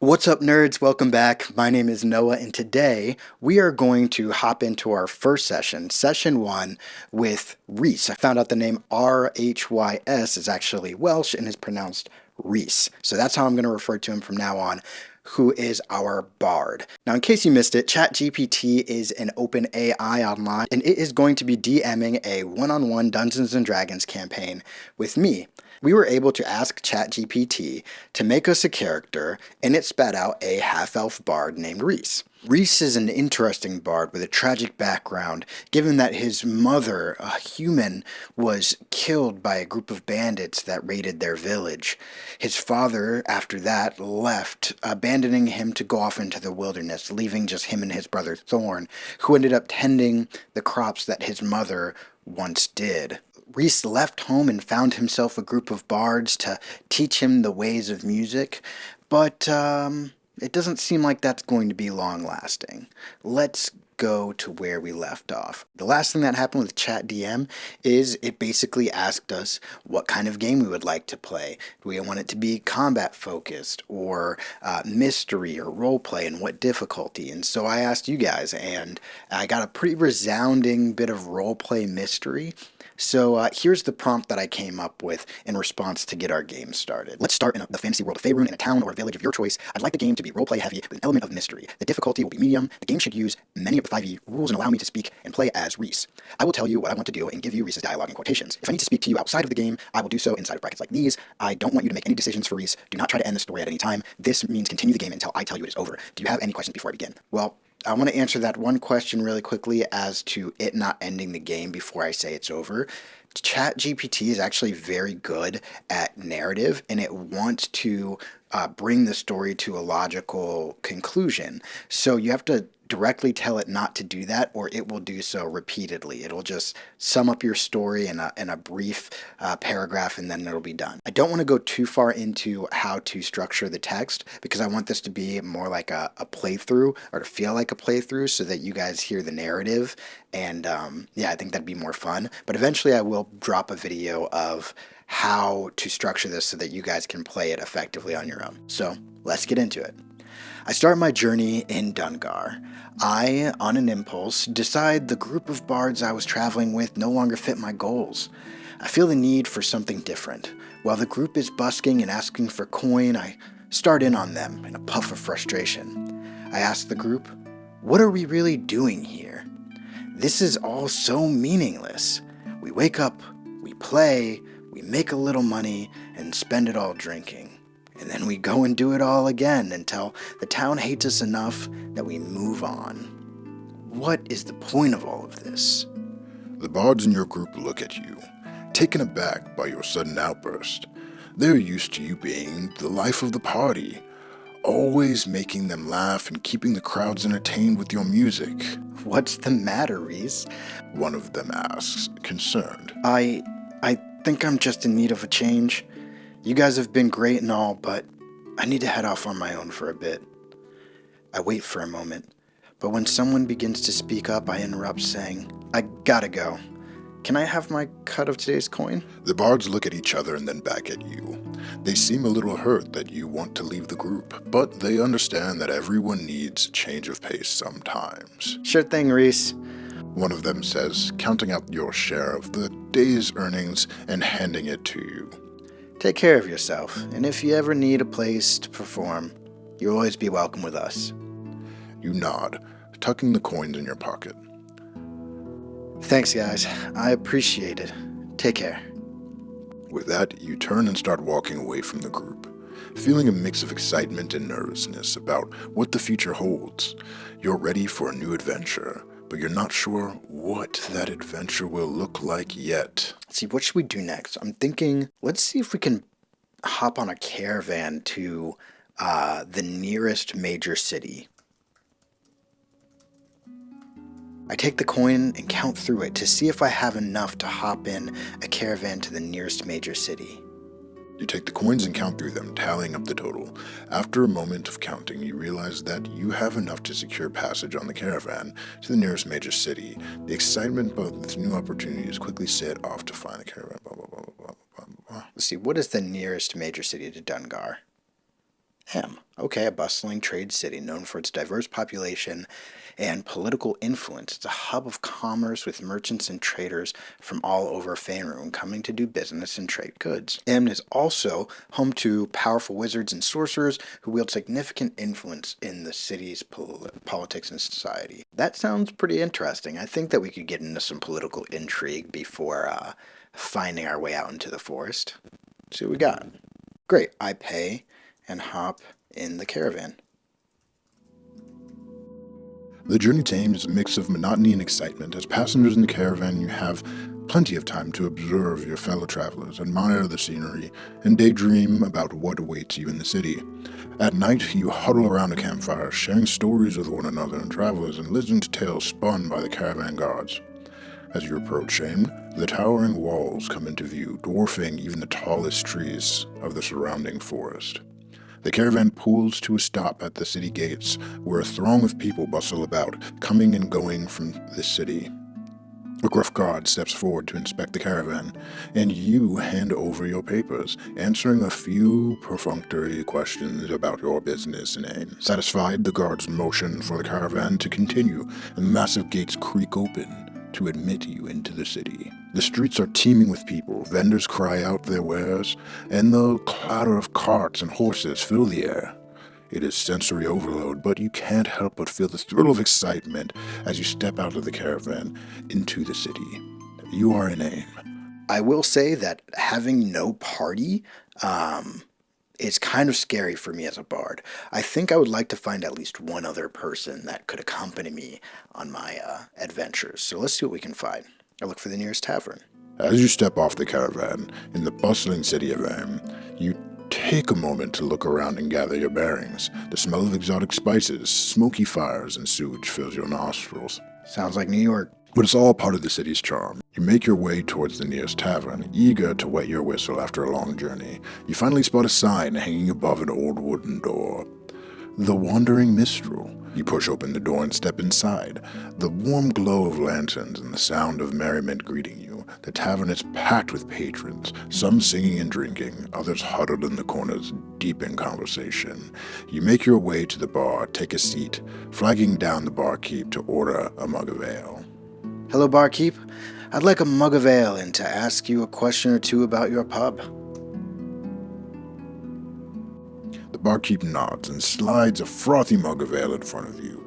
What's up, nerds? Welcome back. My name is Noah, and today we are going to hop into our first session, session 1, with Rhys. I found out the name R-H-Y-S is actually Welsh and is pronounced Rhys. So that's how I'm going to refer to him from now on, who is our bard. Now, in case you missed it, ChatGPT is an open AI online, and it is going to be DMing a one-on-one Dungeons & Dragons campaign with me. We were able to ask ChatGPT to make us a character, and it spat out a half-elf bard named Rhys. Rhys is an interesting bard with a tragic background, given that his mother, a human, was killed by a group of bandits that raided their village. His father, after that, left, abandoning him to go off into the wilderness, leaving just him and his brother Thorn, who ended up tending the crops that his mother once did. Rhys left home and found himself a group of bards to teach him the ways of music, but it doesn't seem like that's going to be long-lasting. Let's go to where we left off. The last thing that happened with ChatDM is it basically asked us what kind of game we would like to play. Do we want it to be combat-focused, or mystery, or roleplay, and what difficulty? And so I asked you guys, and I got a pretty resounding bit of roleplay mystery. So here's the prompt that I came up with in response to get our game started. Let's start in the fantasy world of Faerun, in a town or a village of your choice. I'd like the game to be roleplay heavy with an element of mystery. The difficulty will be medium. The game should use many of the 5e rules and allow me to speak and play as Rhys. I will tell you what I want to do and give you Rhys's dialogue in quotations. If I need to speak to you outside of the game, I will do so inside of brackets like these. I don't want you to make any decisions for Rhys. Do not try to end the story at any time. This means continue the game until I tell you it is over. Do you have any questions before I begin? Well, I want to answer that one question really quickly as to it not ending the game before I say it's over. ChatGPT is actually very good at narrative, and it wants to bring the story to a logical conclusion. So you have to directly tell it not to do that, or it will do so repeatedly. It'll just sum up your story in a brief paragraph, and then it'll be done. I don't want to go too far into how to structure the text, because I want this to be more like a playthrough, or to feel like a playthrough, so that you guys hear the narrative. And yeah, I think that'd be more fun. But eventually I will drop a video of how to structure this so that you guys can play it effectively on your own. So let's get into it. I start my journey in Dungar. I, on an impulse, decide the group of bards I was traveling with no longer fit my goals. I feel the need for something different. While the group is busking and asking for coin, I start in on them in a puff of frustration. I ask the group, "What are we really doing here? This is all so meaningless. We wake up, we play, we make a little money, and spend it all drinking. And then we go and do it all again until the town hates us enough that we move on. What is the point of all of this?" The bards in your group look at you, taken aback by your sudden outburst. They're used to you being the life of the party, always making them laugh and keeping the crowds entertained with your music. "What's the matter, Rhys?" One of them asks, concerned. I think I'm just in need of a change. You guys have been great and all, but I need to head off on my own for a bit. I wait for a moment, but when someone begins to speak up, I interrupt saying, "I gotta go. Can I have my cut of today's coin?" The bards look at each other and then back at you. They seem a little hurt that you want to leave the group, but they understand that everyone needs a change of pace sometimes. "Sure thing, Rhys." One of them says, counting out your share of the day's earnings and handing it to you. "Take care of yourself, and if you ever need a place to perform, you'll always be welcome with us." You nod, tucking the coins in your pocket. "Thanks, guys. I appreciate it. Take care." With that, you turn and start walking away from the group, feeling a mix of excitement and nervousness about what the future holds. You're ready for a new adventure, but you're not sure what that adventure will look like yet. Let's see, what should we do next? I'm thinking, let's see if we can hop on a caravan to the nearest major city. I take the coin and count through it to see if I have enough to hop in a caravan to the nearest major city. You take the coins and count through them, tallying up the total. After a moment of counting, you realize that you have enough to secure passage on the caravan to the nearest major city. The excitement about this new opportunity is quickly set off to find the caravan. Blah, blah, blah, blah, blah, blah, blah. Let's see, what is the nearest major city to Dungar? M. Okay, a bustling trade city known for its diverse population and political influence. It's a hub of commerce with merchants and traders from all over Faerun coming to do business and trade goods. M is also home to powerful wizards and sorcerers who wield significant influence in the city's politics and society. That sounds pretty interesting. I think that we could get into some political intrigue before finding our way out into the forest. See what we got. Great. I pay and hop in the caravan. The journey to Aim is a mix of monotony and excitement. As passengers in the caravan, you have plenty of time to observe your fellow travelers, admire the scenery, and daydream about what awaits you in the city. At night, you huddle around a campfire, sharing stories with one another and travelers, and listening to tales spun by the caravan guards. As you approach Aim, the towering walls come into view, dwarfing even the tallest trees of the surrounding forest. The caravan pulls to a stop at the city gates, where a throng of people bustle about, coming and going from the city. A gruff guard steps forward to inspect the caravan, and you hand over your papers, answering a few perfunctory questions about your business and aim. Satisfied, the guards motion for the caravan to continue, and the massive gates creak open to admit you into the city. The streets are teeming with people, vendors cry out their wares, and the clatter of carts and horses fill the air. It is sensory overload, but you can't help but feel the thrill of excitement as you step out of the caravan into the city. You are in Aim. I will say that having no party is kind of scary for me as a bard. I think I would like to find at least one other person that could accompany me on my adventures. So let's see what we can find. I look for the nearest tavern. As you step off the caravan in the bustling city of Aim, you take a moment to look around and gather your bearings. The smell of exotic spices, smoky fires, and sewage fills your nostrils. Sounds like New York. But it's all part of the city's charm. You make your way towards the nearest tavern, eager to wet your whistle after a long journey. You finally spot a sign hanging above an old wooden door. The Wandering Minstrel. You push open the door and step inside. The warm glow of lanterns and the sound of merriment greeting you. The tavern is packed with patrons, some singing and drinking, others huddled in the corners, deep in conversation. You make your way to the bar, take a seat, flagging down the barkeep to order a mug of ale. Hello, barkeep. I'd like a mug of ale and to ask you a question or two about your pub. The barkeep nods and slides a frothy mug of ale in front of you.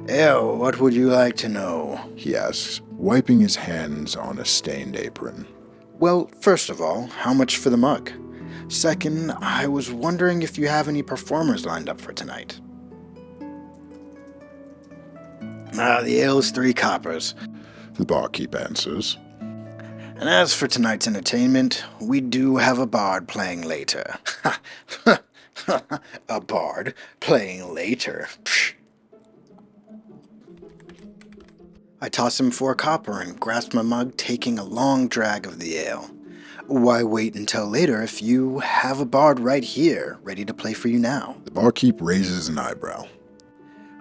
Ale, what would you like to know? He asks, wiping his hands on a stained apron. Well, first of all, how much for the mug? Second, I was wondering if you have any performers lined up for tonight. The ale is 3 coppers. The barkeep answers. And as for tonight's entertainment, we do have a bard playing later. A bard playing later. Psh. I toss him 4 copper and grasp my mug, taking a long drag of the ale. Why wait until later if you have a bard right here, ready to play for you now? The barkeep raises an eyebrow.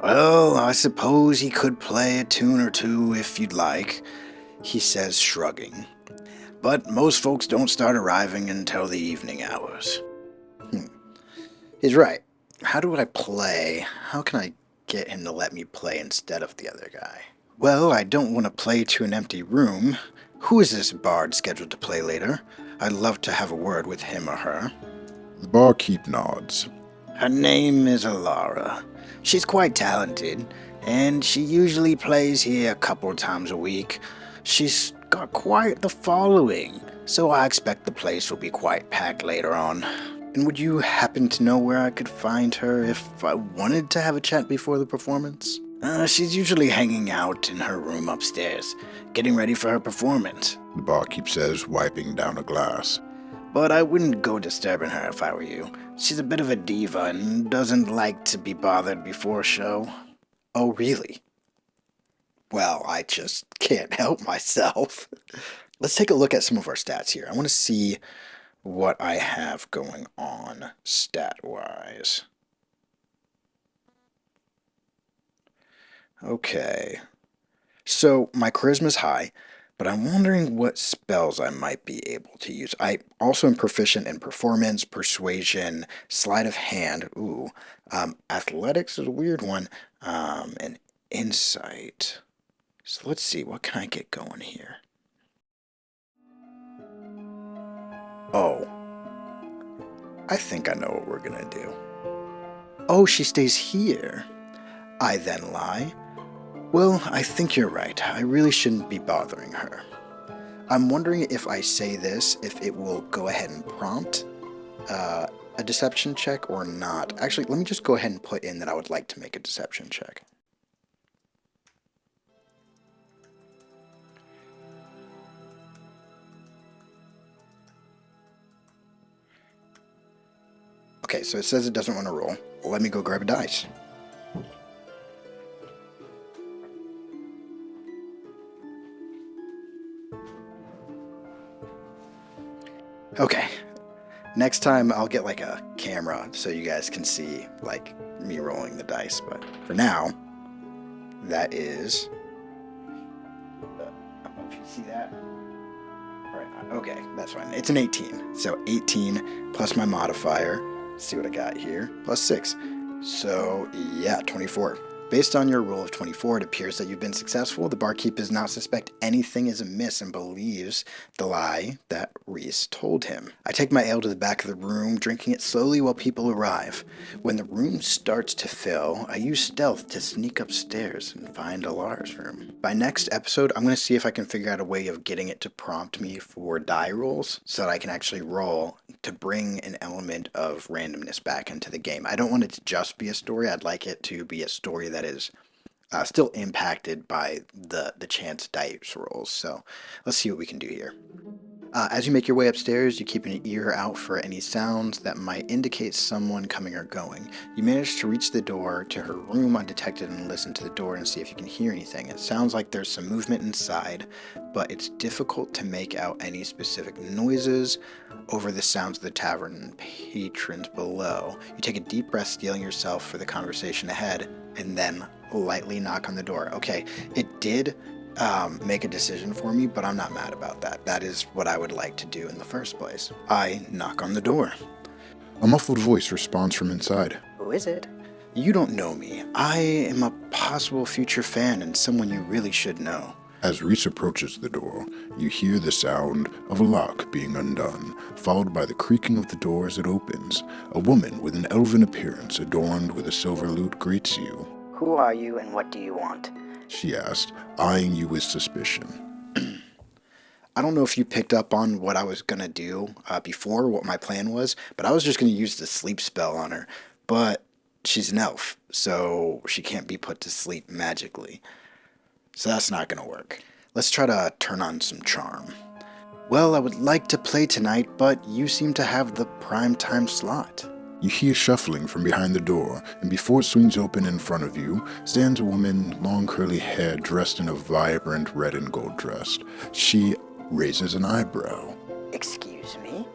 Well, I suppose he could play a tune or two if you'd like, he says, shrugging. But most folks don't start arriving until the evening hours. He's right. How do I play? How can I get him to let me play instead of the other guy? Well, I don't want to play to an empty room. Who is this bard scheduled to play later? I'd love to have a word with him or her. The barkeep nods. Her name is Alara. She's quite talented, and she usually plays here a couple times a week. She's got quite the following, so I expect the place will be quite packed later on. And would you happen to know where I could find her if I wanted to have a chat before the performance? She's usually hanging out in her room upstairs, getting ready for her performance. The barkeep says, wiping down a glass. But I wouldn't go disturbing her if I were you. She's a bit of a diva and doesn't like to be bothered before a show. Oh, really? Well, I just can't help myself. Let's take a look at some of our stats here. I want to see what I have going on stat-wise. Okay. So my charisma's high, but I'm wondering what spells I might be able to use. I also am proficient in performance, persuasion, sleight of hand. Ooh, athletics is a weird one. And insight. So let's see, what can I get going here? Oh, I think I know what we're gonna do. Oh, she stays here. I then lie. Well, I think you're right. I really shouldn't be bothering her. I'm wondering if I say this, if it will go ahead and prompt a deception check or not. Actually, let me just go ahead and put in that I would like to make a deception check. Okay, so it says it doesn't want to roll. Well, let me go grab a dice. Okay, next time I'll get like a camera so you guys can see like me rolling the dice, but for now, that is, I don't know if you see that. All right, okay, that's fine. It's an 18, so 18 plus my modifier. Let's see what I got here, plus 6. So yeah, 24. Based on your roll of 24, it appears that you've been successful. The barkeep does not suspect anything is amiss and believes the lie that Rhys told him. I take my ale to the back of the room, drinking it slowly while people arrive. When the room starts to fill, I use stealth to sneak upstairs and find Alar's room. By next episode, I'm going to see if I can figure out a way of getting it to prompt me for die rolls so that I can actually roll to bring an element of randomness back into the game. I don't want it to just be a story. I'd like it to be a story that is still impacted by the chance dice rolls. So let's see what we can do here. As you make your way upstairs, you keep an ear out for any sounds that might indicate someone coming or going. You manage to reach the door to her room undetected and listen to the door and see if you can hear anything. It sounds like there's some movement inside, but it's difficult to make out any specific noises over the sounds of the tavern and patrons below. You take a deep breath, steeling yourself for the conversation ahead, and then lightly knock on the door. Okay, it did make a decision for me, but I'm not mad about that. That is what I would like to do in the first place. I knock on the door. A muffled voice responds from inside. Who is it? You don't know me. I am a possible future fan and someone you really should know. As Rhys approaches the door, you hear the sound of a lock being undone, followed by the creaking of the door as it opens. A woman with an elven appearance adorned with a silver lute greets you. Who are you and what do you want? She asked, eyeing you with suspicion. I don't know if you picked up on what I was going to do before, what my plan was, but I was just going to use the sleep spell on her. But she's an elf, so she can't be put to sleep magically. So that's not going to work. Let's try to turn on some charm. Well, I would like to play tonight, but you seem to have the prime time slot. You hear shuffling from behind the door, and before it swings open in front of you, stands a woman, long curly hair, dressed in a vibrant red and gold dress. She raises an eyebrow. Excuse me?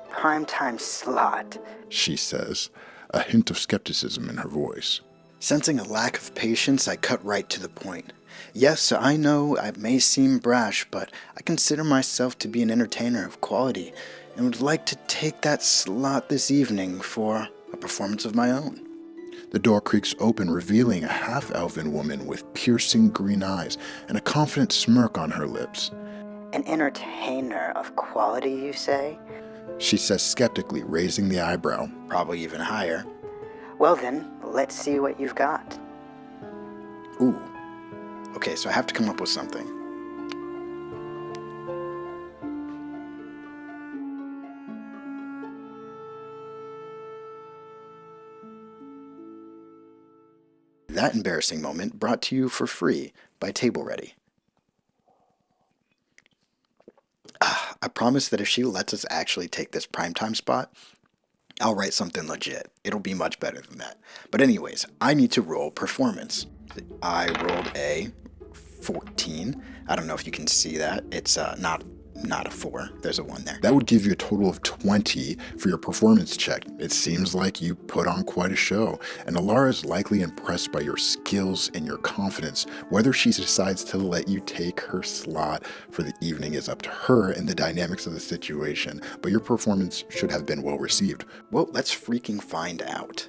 Primetime slot? She says, a hint of skepticism in her voice. Sensing a lack of patience, I cut right to the point. Yes, I know I may seem brash, but I consider myself to be an entertainer of quality and would like to take that slot this evening for a performance of my own. The door creaks open, revealing a half-elven woman with piercing green eyes and a confident smirk on her lips. An entertainer of quality, you say? She says skeptically, raising the eyebrow. Probably even higher. Well then, let's see what you've got. Ooh. Okay, so I have to come up with something. That embarrassing moment brought to you for free by Table Ready. I promise that if she lets us actually take this primetime spot, I'll write something legit. It'll be much better than that. But anyways, I need to roll performance. I rolled a 14. I don't know if you can see that. It's not not a 4. There's a 1 there. That would give you a total of 20 for your performance check. It seems like you put on quite a show, and Alara is likely impressed by your skills and your confidence. Whether she decides to let you take her slot for the evening is up to her and the dynamics of the situation, but your performance should have been well received. Well, let's freaking find out.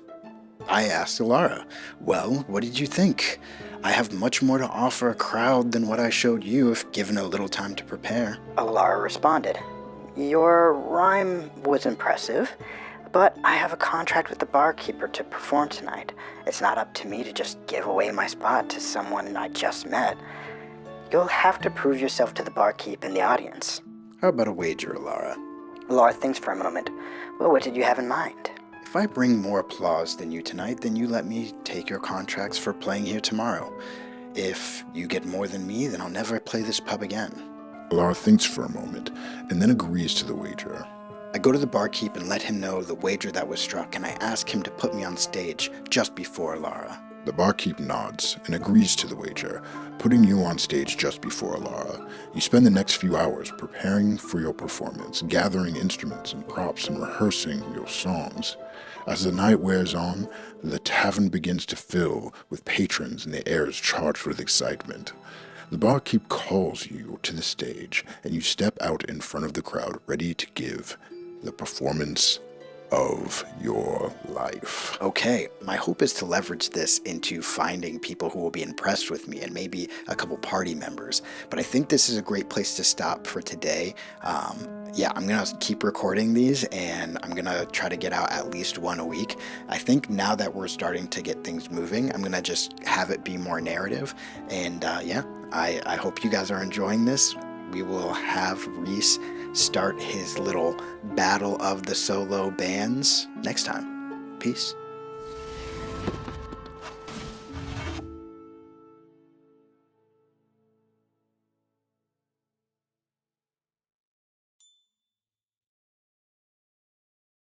I asked Alara, well, what did you think? I have much more to offer a crowd than what I showed you if given a little time to prepare. Alara responded, "Your rhyme was impressive, but I have a contract with the barkeeper to perform tonight. It's not up to me to just give away my spot to someone I just met. You'll have to prove yourself to the barkeep and the audience." How about a wager, Alara? Alara thinks for a moment. Well, what did you have in mind? If I bring more applause than you tonight, then you let me take your contracts for playing here tomorrow. If you get more than me, then I'll never play this pub again. Alara thinks for a moment, and then agrees to the wager. I go to the barkeep and let him know the wager that was struck, and I ask him to put me on stage just before Alara. The barkeep nods and agrees to the wager, putting you on stage just before Alara. You spend the next few hours preparing for your performance, gathering instruments and props and rehearsing your songs. As the night wears on, the tavern begins to fill with patrons and the air is charged with excitement. The barkeep calls you to the stage, and you step out in front of the crowd, ready to give the performance of your life. Okay, my hope is to leverage this into finding people who will be impressed with me and maybe a couple party members. But I think this is a great place to stop for today. Yeah, I'm going to keep recording these and I'm going to try to get out at least one a week. I think now that we're starting to get things moving, I'm going to just have it be more narrative. And yeah, I hope you guys are enjoying this. We will have Rhys start his little battle of the solo bands next time. Peace.